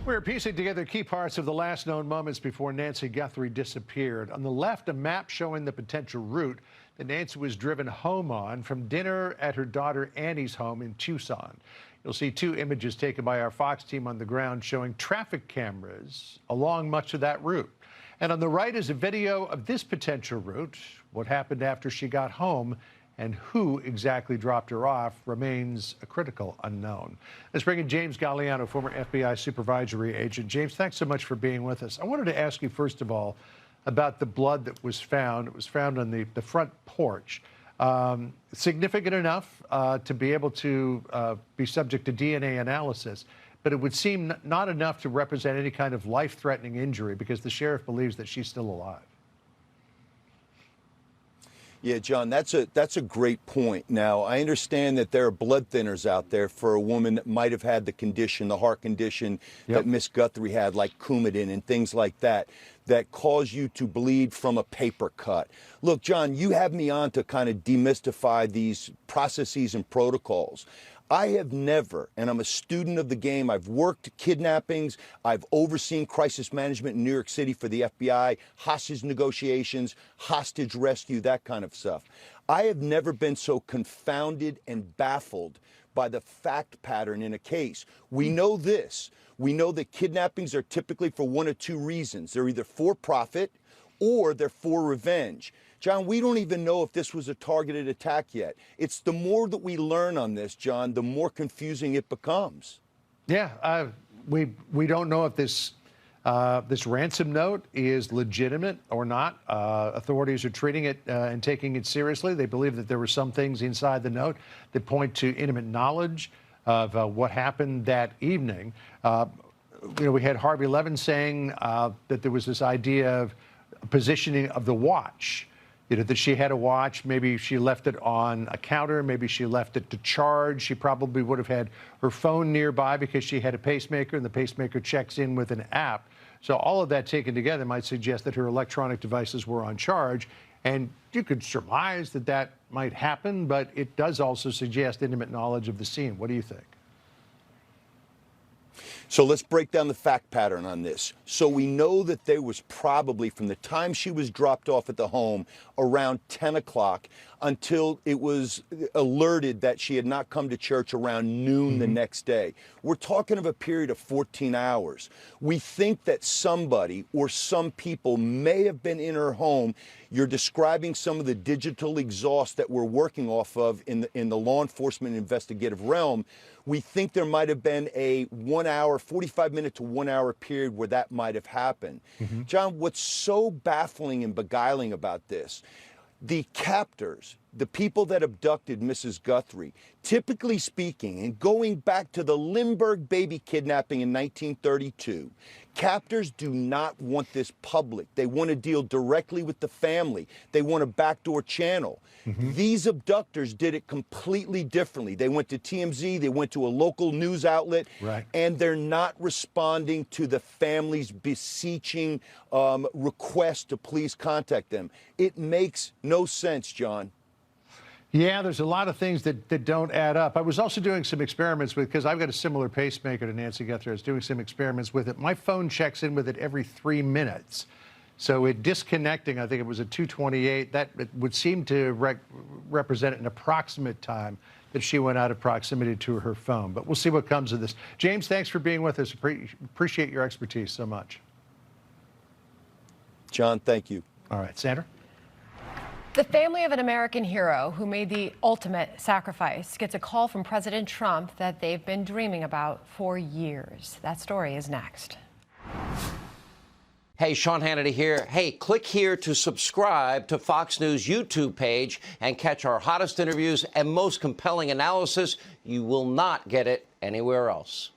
We're piecing together key parts of the last known moments before Nancy Guthrie disappeared. On the left, a map showing the potential route that Nancy was driven home on from dinner at her daughter Annie's home in Tucson. You'll see two images taken by our Fox team on the ground showing traffic cameras along much of that route. And on the right is a video of this potential route. What happened after she got home and who exactly dropped her off remains a critical unknown. Let's bring in James Gagliano, former FBI supervisory agent. James, thanks so much for being with us. I wanted to ask you, first of all, about the blood that was found. It was found on the front porch. Significant enough to be able to be subject to DNA analysis, but it would seem not enough to represent any kind of life-threatening injury because the sheriff believes that she's still alive. Yeah, John, that's a great point. Now, I understand that there are blood thinners out there for a woman that might have had the condition, the heart condition that Miss Guthrie had, like Coumadin and things like that, that cause you to bleed from a paper cut. Look, John, you have me on to kind of demystify these processes and protocols. I have never, and I'm a student of the game, I've worked kidnappings, I've overseen crisis management in New York City for the FBI, hostage negotiations, hostage rescue, that kind of stuff. I have never been so confounded and baffled by the fact pattern in a case. We know this. We know that kidnappings are typically for one of two reasons. They're either for profit or they're for revenge. John, we don't even know if this was a targeted attack yet. It's the more that we learn on this, John, the more confusing it becomes. Yeah, we don't know if this ransom note is legitimate or not. Authorities are treating it and taking it seriously. They believe that there were some things inside the note that point to intimate knowledge of what happened that evening. We had Harvey Levin saying that there was this idea of positioning of the watch. That she had a watch, maybe she left it on a counter, maybe she left it to charge. She probably would have had her phone nearby because she had a pacemaker, and the pacemaker checks in with an app. So all of that taken together might suggest that her electronic devices were on charge. And you could surmise that that might happen, but it does also suggest intimate knowledge of the scene. What do you think? So let's break down the fact pattern on this. So we know that there was probably, from the time she was dropped off at the home, around 10 o'clock until it was alerted that she had not come to church around noon the next day. We're talking of a period of 14 hours. We think that somebody or some people may have been in her home. You're describing some of the digital exhaust that we're working off of in the law enforcement investigative realm. We think there might have been a 1 hour, 45 minute to 1 hour period where that might have happened. John, what's so baffling and beguiling about this, the captors, the people that abducted Mrs. Guthrie, typically speaking, and going back to the Lindbergh baby kidnapping in 1932, captors do not want this public. They want to deal directly with the family. They want a backdoor channel. These abductors did it completely differently. They went to TMZ, they went to a local news outlet, and they're not responding to the family's beseeching request to please contact them. It makes no sense, John. Yeah, there's a lot of things that don't add up. I was also doing some experiments with, because I've got a similar pacemaker to Nancy Guthrie. I was doing some experiments with it. My phone checks in with it every 3 minutes. So it disconnecting, I think it was at 2:28, that it would seem to represent an approximate time that she went out of proximity to her phone. But we'll see what comes of this. James, thanks for being with us. Appreciate your expertise so much. John, thank you. All right, Sandra? The family of an American hero who made the ultimate sacrifice gets a call from President Trump that they've been dreaming about for years. That story is next. Hey, Sean Hannity here. Hey, click here to subscribe to Fox News YouTube page and catch our hottest interviews and most compelling analysis. You will not get it anywhere else.